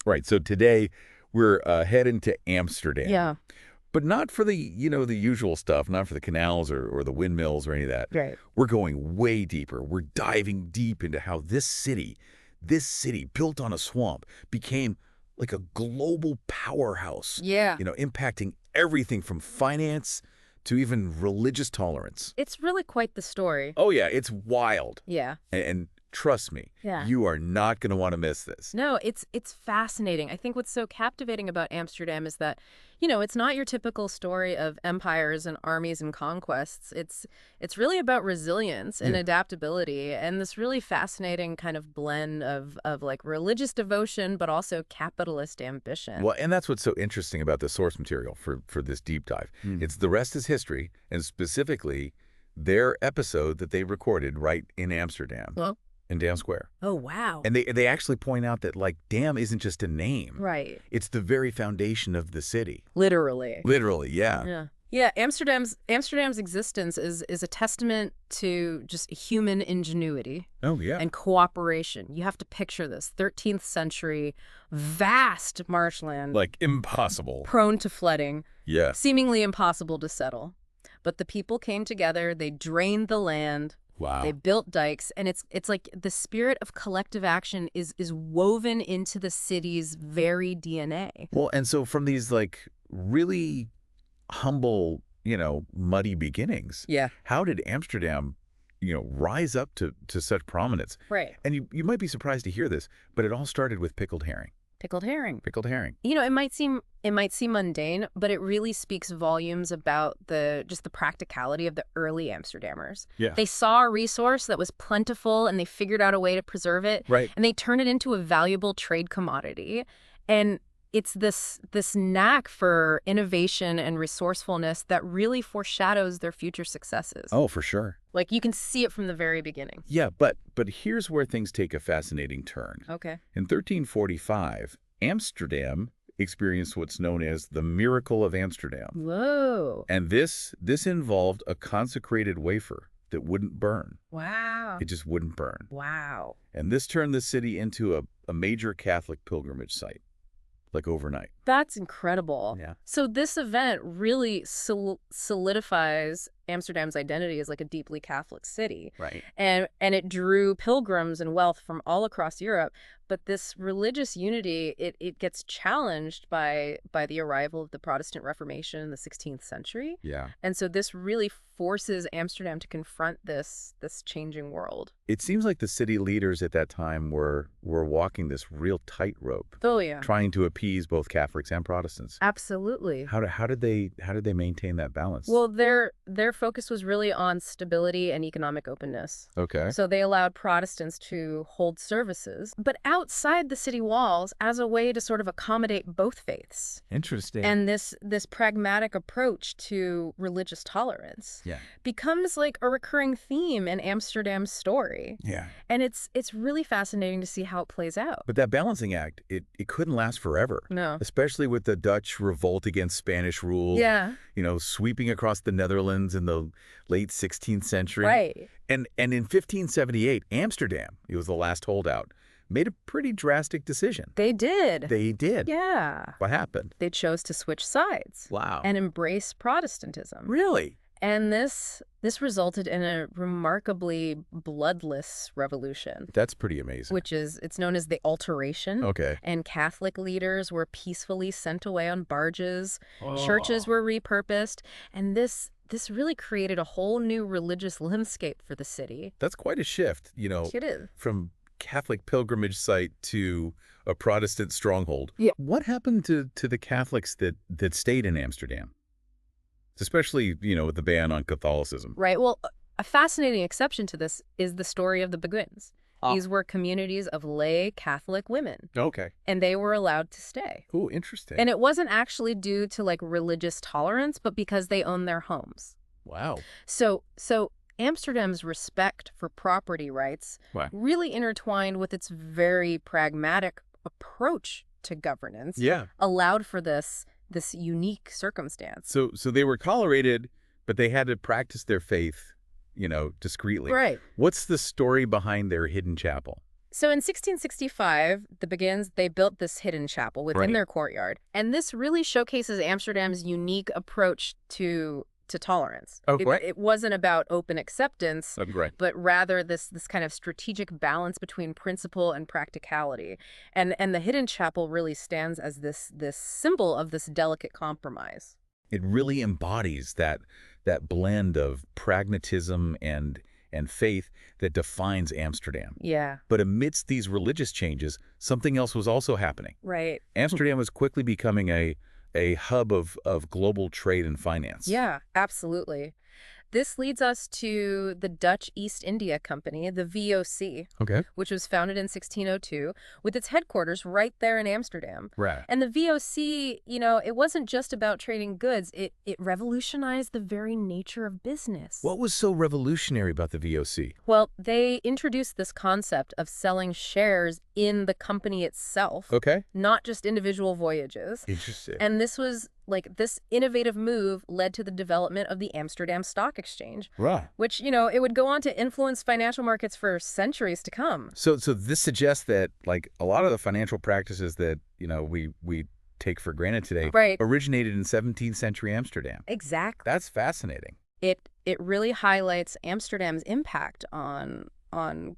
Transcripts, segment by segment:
Right. So today we're heading to Amsterdam. Yeah. But not for the, the usual stuff, not for the canals or the windmills or any of that. Right. We're going way deeper. We're diving deep into how this city built on a swamp, became like a global powerhouse. Yeah. Impacting everything from finance to even religious tolerance. It's really quite the story. Oh, yeah, it's wild. Yeah. And trust me, Yeah. you are not going to want to miss this. No, it's fascinating. I think what's so captivating about Amsterdam is that, it's not your typical story of empires and armies and conquests. It's really about resilience and adaptability and this really fascinating kind of blend of like religious devotion but also capitalist ambition. Well, and that's what's so interesting about the source material for this deep dive. It's The Rest is History, and specifically their episode that they recorded right in Amsterdam. Well, in Dam Square. oh, wow. And they actually point out that, like, Dam isn't just a name. Right. It's the very foundation of the city. Literally. Literally, yeah. Yeah. Yeah, Amsterdam's existence is a testament to just human ingenuity. Oh, yeah. And cooperation. You have to picture this 13th century, vast marshland. Like, impossible. Prone to flooding. Yeah. Seemingly impossible to settle. But the people came together, they drained the land. Wow. They built dikes, and it's like the spirit of collective action is woven into the city's very DNA. Well, and so from these, like, really humble, muddy beginnings, how did Amsterdam, rise up to such prominence? Right. And you might be surprised to hear this, but it all started with pickled herring. Pickled herring. Pickled herring. It might seem mundane, but it really speaks volumes about the practicality of the early Amsterdammers. Yeah. They saw a resource that was plentiful and they figured out a way to preserve it. Right. And they turned it into a valuable trade commodity. And it's this knack for innovation and resourcefulness that really foreshadows their future successes. Oh, for sure. Like you can see it from the very beginning. Yeah, but here's where things take a fascinating turn. Okay. In 1345, Amsterdam experienced what's known as the Miracle of Amsterdam. Whoa. And this involved a consecrated wafer that wouldn't burn. Wow. It just wouldn't burn. Wow. And this turned the city into a major Catholic pilgrimage site, like overnight. That's incredible. Yeah. So this event really solidifies Amsterdam's identity as like a deeply Catholic city. Right. And it drew pilgrims and wealth from all across Europe. But this religious unity, it gets challenged by the arrival of the Protestant Reformation in the 16th century. Yeah. And so this really forces Amsterdam to confront this changing world. It seems like the city leaders at that time were walking this real tightrope. Oh, yeah. Trying to appease both Catholics and Protestants. Absolutely. How did they maintain that balance? Well, their focus was really on stability and economic openness. Okay. So they allowed Protestants to hold services, but outside the city walls as a way to sort of accommodate both faiths. Interesting. And this pragmatic approach to religious tolerance becomes like a recurring theme in Amsterdam's story. Yeah. And it's really fascinating to see how it plays out. But that balancing act, it couldn't last forever. No. Especially with the Dutch revolt against Spanish rule. Yeah. Sweeping across the Netherlands in the late 16th century. Right. And in 1578, Amsterdam, it was the last holdout, made a pretty drastic decision. They did. They did. Yeah. What happened? They chose to switch sides. Wow. And embrace Protestantism. Really? And this resulted in a remarkably bloodless revolution. That's pretty amazing. It's known as the Alteration. Okay. And Catholic leaders were peacefully sent away on barges. Oh. Churches were repurposed. And this really created a whole new religious landscape for the city. That's quite a shift, It is. from Catholic pilgrimage site to a Protestant stronghold. Yeah. What happened to the Catholics that stayed in Amsterdam? Especially, with the ban on Catholicism. Right. Well, a fascinating exception to this is the story of the Beguines. These were communities of lay Catholic women. Okay. And they were allowed to stay. Oh, interesting. And it wasn't actually due to like religious tolerance, but because they owned their homes. Wow. So Amsterdam's respect for property rights really intertwined with its very pragmatic approach to governance. Yeah. Allowed for this unique circumstance. So they were tolerated, but they had to practice their faith, discreetly. Right. What's the story behind their hidden chapel? So in 1665, they built this hidden chapel within Right. their courtyard. And this really showcases Amsterdam's unique approach to tolerance. Oh, It, right. it wasn't about open acceptance, Right. but rather this kind of strategic balance between principle and practicality. And the hidden chapel really stands as this symbol of this delicate compromise. It really embodies that blend of pragmatism and faith that defines Amsterdam. Yeah, But amidst these religious changes, something else was also happening. right. Amsterdam was quickly becoming a hub of global trade and finance. Yeah, absolutely. This leads us to the Dutch East India Company, the VOC, Okay. which was founded in 1602, with its headquarters right there in Amsterdam. Right. And the VOC, it wasn't just about trading goods. It revolutionized the very nature of business. What was so revolutionary about the VOC? Well, they introduced this concept of selling shares in the company itself, Okay. not just individual voyages. Interesting. And this innovative move led to the development of the Amsterdam Stock Exchange, Right. which, it would go on to influence financial markets for centuries to come. So this suggests that like a lot of the financial practices that, we take for granted today Right. originated in 17th century Amsterdam. Exactly. That's fascinating. It really highlights Amsterdam's impact on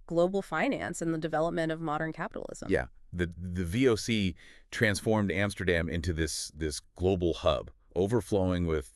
global finance and the development of modern capitalism. Yeah. The VOC transformed Amsterdam into this global hub, overflowing with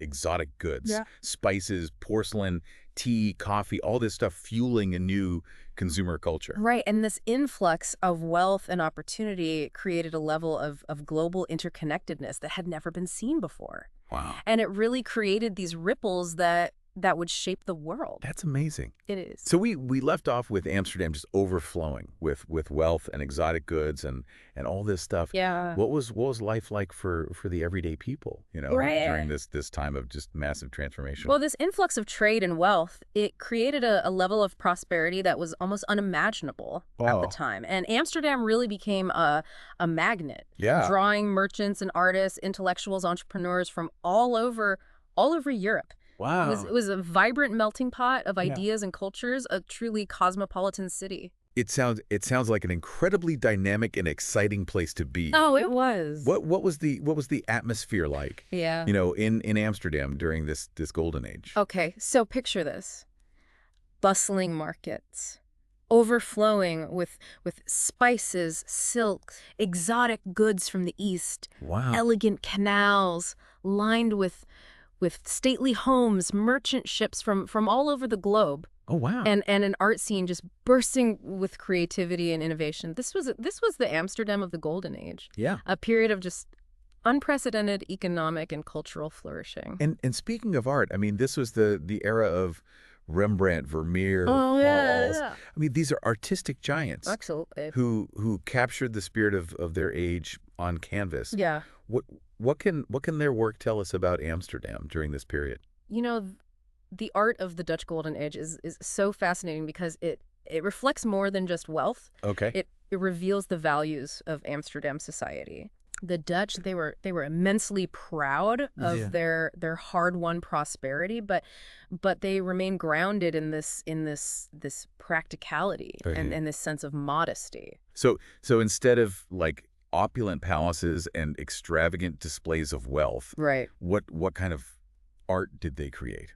exotic goods, Yeah. spices, porcelain, tea, coffee, all this stuff fueling a new consumer culture. Right, and this influx of wealth and opportunity created a level of global interconnectedness that had never been seen before. Wow. And it really created these ripples that would shape the world. That's amazing. It is. So we left off with Amsterdam just overflowing with wealth and exotic goods and all this stuff. Yeah. What was life like for the everyday people, Right. during this time of just massive transformation? Well, this influx of trade and wealth, it created a level of prosperity that was almost unimaginable at Wow. the time. And Amsterdam really became a magnet, Yeah. drawing merchants and artists, intellectuals, entrepreneurs from all over Europe. Wow. It was a vibrant melting pot of ideas and cultures, a truly cosmopolitan city. It sounds like an incredibly dynamic and exciting place to be. Oh, it was. What was the atmosphere like? Yeah. In Amsterdam during this golden age? Okay, so picture this. Bustling markets, overflowing with spices, silks, exotic goods from the East, Wow. elegant canals lined with stately homes, merchant ships from all over the globe, Oh, wow. and an art scene just bursting with creativity and innovation. This was the Amsterdam of the Golden Age, Yeah. a period of just unprecedented economic and cultural flourishing. And speaking of art, I mean, this was the era of Rembrandt, Vermeer, Oh, yeah, Pauls. yeah. I mean, these are artistic giants Absolutely. who captured the spirit of their age on canvas. Yeah. What can their work tell us about Amsterdam during this period? The art of the Dutch Golden Age is so fascinating because it reflects more than just wealth. Okay. It reveals the values of Amsterdam society. The Dutch, they were immensely proud of their hard-won prosperity, but they remain grounded in this practicality and this sense of modesty. So instead of like opulent palaces and extravagant displays of wealth, Right. what kind of art did they create?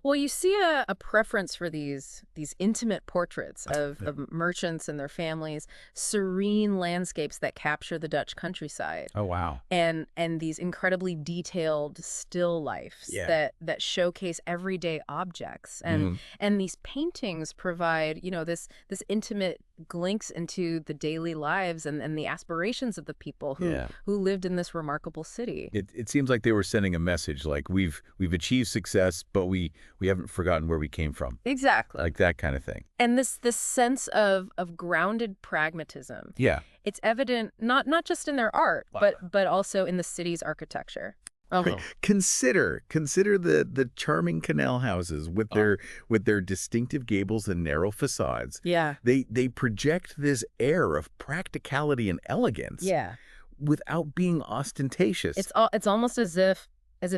Well, you see a preference for these intimate portraits of merchants and their families, serene landscapes that capture the Dutch countryside. Oh, wow. And these incredibly detailed still lifes that showcase everyday objects. And these paintings provide, this intimate glimpse into the daily lives and the aspirations of the people who lived in this remarkable city. It seems like they were sending a message like we've achieved success, but we haven't forgotten where we came from. Exactly. Like that kind of thing. And this sense of grounded pragmatism. Yeah. It's evident not just in their art, but also in the city's architecture. Right. Consider the charming canal houses with their distinctive gables and narrow facades. Yeah. They project this air of practicality and elegance. Yeah. Without being ostentatious. It's almost as if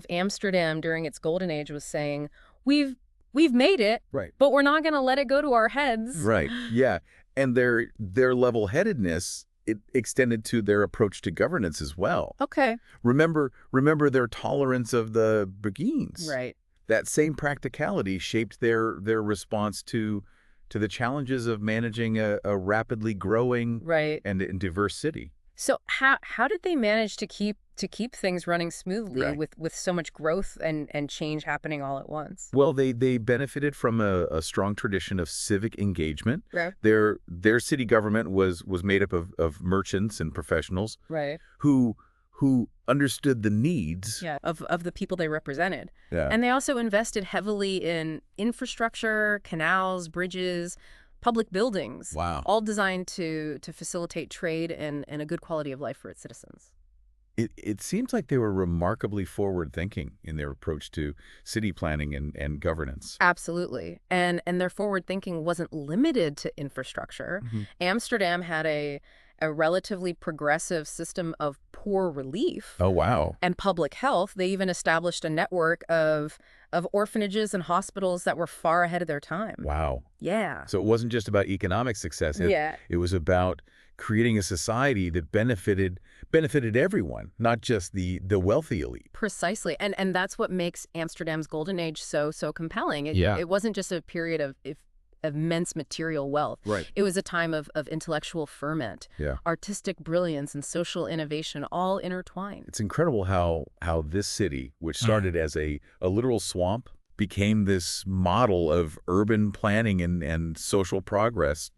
Amsterdam during its golden age was saying, we've made it, right, but we're not going to let it go to our heads. Right. Yeah. And their level-headedness, it extended to their approach to governance as well. Okay. Remember their tolerance of the Beguines. Right. That same practicality shaped their response to the challenges of managing a rapidly growing Right. and diverse city. So how did they manage to keep things running smoothly Right. with so much growth and change happening all at once? Well, they benefited from a strong tradition of civic engagement. Right. Their city government was made up of merchants and professionals Right. who understood the needs. Yeah. Of the people they represented. Yeah. And they also invested heavily in infrastructure, canals, bridges, public buildings. Wow. All designed to facilitate trade and a good quality of life for its citizens. It seems like they were remarkably forward-thinking in their approach to city planning and governance. Absolutely. And their forward thinking wasn't limited to infrastructure. Amsterdam had a relatively progressive system of poor relief. Oh, wow. And public health. They even established a network of orphanages and hospitals that were far ahead of their time. Wow. Yeah. So it wasn't just about economic success. Yeah. It was about creating a society that benefited everyone, not just the wealthy elite. Precisely. And that's what makes Amsterdam's golden age so compelling. It wasn't just a period of immense material wealth. Right. It was a time of intellectual ferment, artistic brilliance, and social innovation all intertwined. It's incredible how this city, which started as a literal swamp, became this model of urban planning and social progress,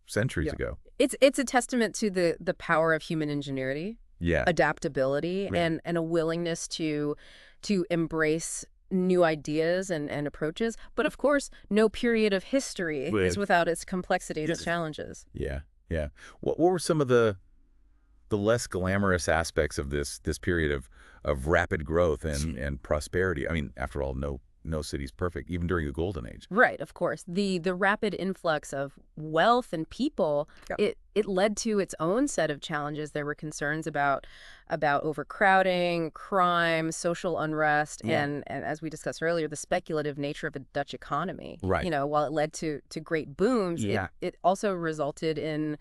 centuries ago. It's a testament to the power of human ingenuity, adaptability, and a willingness to embrace new ideas and approaches. But of course, no period of history is without its complexities and challenges. Yeah. What were some of the less glamorous aspects of this period of rapid growth and prosperity? I mean, after all, no city's perfect, even during the golden age. Right, of course. The rapid influx of wealth and people, it led to its own set of challenges. There were concerns about overcrowding, crime, social unrest, and as we discussed earlier, the speculative nature of a Dutch economy. Right. While it led to great booms, it also resulted in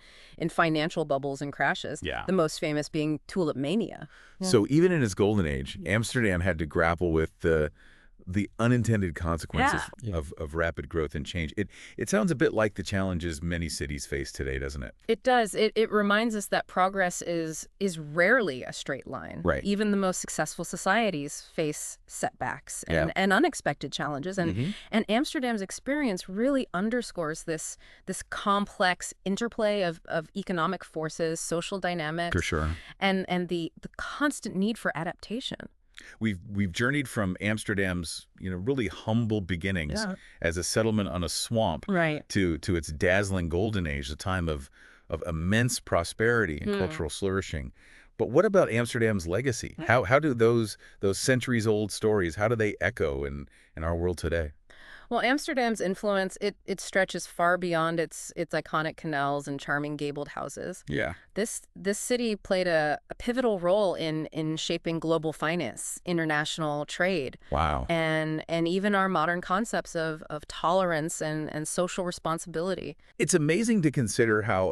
financial bubbles and crashes. Yeah. The most famous being tulip mania. So even in its golden age, Amsterdam had to grapple with the unintended consequences of rapid growth and change. It sounds a bit like the challenges many cities face today, doesn't it? It does. It reminds us that progress is rarely a straight line. Right. Even the most successful societies face setbacks and unexpected challenges. And Amsterdam's experience really underscores this complex interplay of economic forces, social dynamics, For sure. and the constant need for adaptation. We've journeyed from Amsterdam's really humble beginnings as a settlement on a swamp to its dazzling golden age, a time of immense prosperity and cultural flourishing. But what about Amsterdam's legacy? How do those centuries-old stories, how do they echo in our world today? Well, Amsterdam's influence, it stretches far beyond its iconic canals and charming gabled houses. Yeah. This city played a pivotal role in shaping global finance, international trade. Wow. And even our modern concepts of tolerance and social responsibility. It's amazing to consider how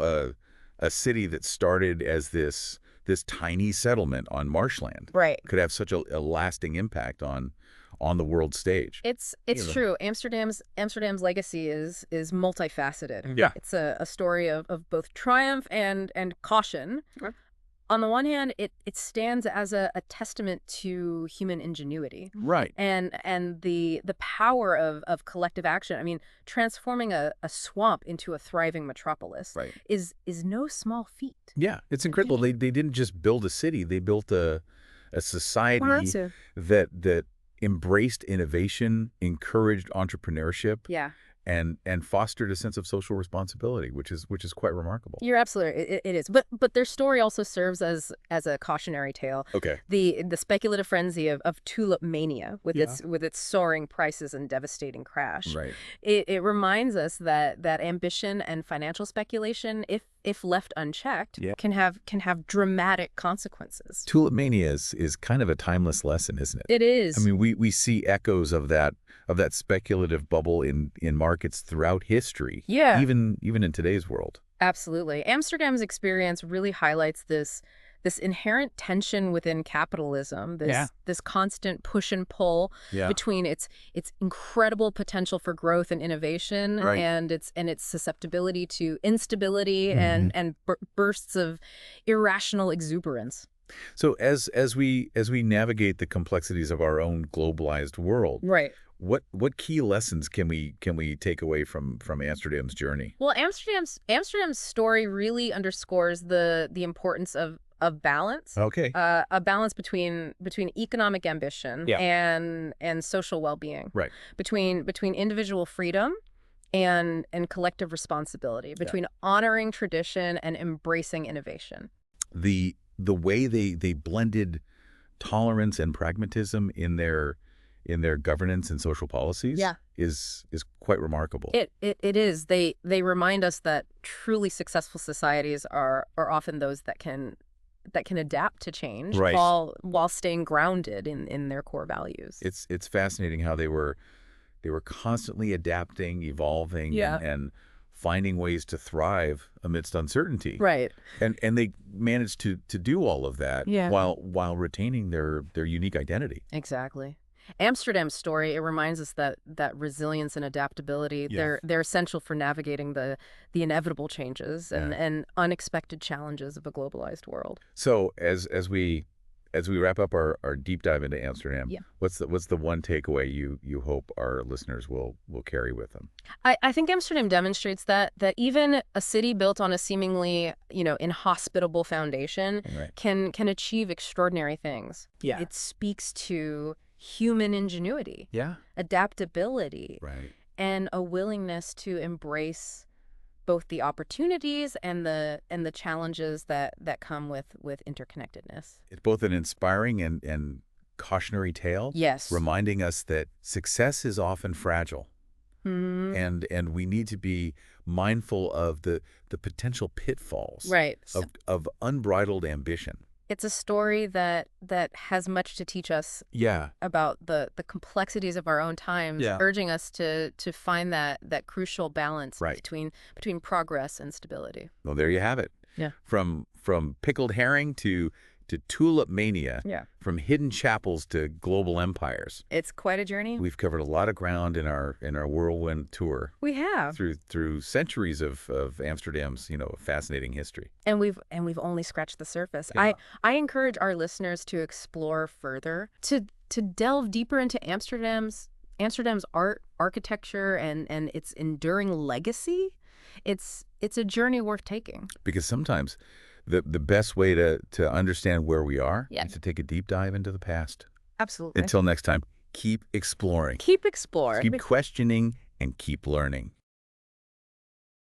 a city that started as this tiny settlement on marshland could have such a lasting impact on the world stage. It's true. Amsterdam's legacy is multifaceted. Yeah. It's a story of both triumph and caution. Right. On the one hand, it stands as a testament to human ingenuity. Right. And the power of collective action. I mean, transforming a swamp into a thriving metropolis is no small feat. Yeah, it's incredible. They didn't just build a city, they built a society that embraced innovation, encouraged entrepreneurship, and fostered a sense of social responsibility, which is quite remarkable. You're absolutely it is. But their story also serves as a cautionary tale. Okay. The speculative frenzy of tulip mania with its soaring prices and devastating crash. Right. It reminds us that ambition and financial speculation, if if left unchecked, Yeah. can have dramatic consequences. Tulip mania is kind of a timeless lesson, isn't it? It I is. mean, we see echoes of that speculative bubble in markets throughout history. Yeah. Even in today's world. Absolutely. Amsterdam's experience really highlights this inherent tension within capitalism, this constant push and pull between its incredible potential for growth and innovation and its susceptibility to instability and bursts of irrational exuberance. So as we navigate the complexities of our own globalized world, what key lessons can we take away from Amsterdam's journey? Well, Amsterdam's story really underscores the importance of balance. Okay. A balance between economic ambition and social well-being. Right. Between individual freedom and collective responsibility. Between honoring tradition and embracing innovation. The way they blended tolerance and pragmatism in their governance and social policies is quite remarkable. It is. They remind us that truly successful societies are often those that can adapt to change while staying grounded in their core values. It's fascinating how they were constantly adapting, evolving, and finding ways to thrive amidst uncertainty. Right. And they managed to do all of that while retaining their unique identity. Exactly. Amsterdam's story, it reminds us that resilience and adaptability, they're essential for navigating the inevitable changes and unexpected challenges of a globalized world. So as we wrap up our deep dive into Amsterdam, what's the one takeaway you hope our listeners will carry with them? I think Amsterdam demonstrates that even a city built on a seemingly, inhospitable foundation can achieve extraordinary things. Yeah. It speaks to human ingenuity, adaptability, and a willingness to embrace both the opportunities and the challenges that come with interconnectedness. It's both an inspiring and cautionary tale, reminding us that success is often fragile, and we need to be mindful of the potential pitfalls of unbridled ambition. It's a story that has much to teach us about the complexities of our own times, urging us to find that crucial balance between progress and stability. Well, there you have it. Yeah. From pickled herring to tulip mania, from hidden chapels to global empires. It's quite a journey. We've covered a lot of ground in our whirlwind tour. We have. Through centuries of Amsterdam's, fascinating history. And we've only scratched the surface. I encourage our listeners to explore further, to delve deeper into Amsterdam's art, architecture, and its enduring legacy. It's a journey worth taking. Because sometimes the best way to understand where we are is to take a deep dive into the past. Absolutely. Until next time, keep exploring. Keep exploring. Keep questioning and keep learning.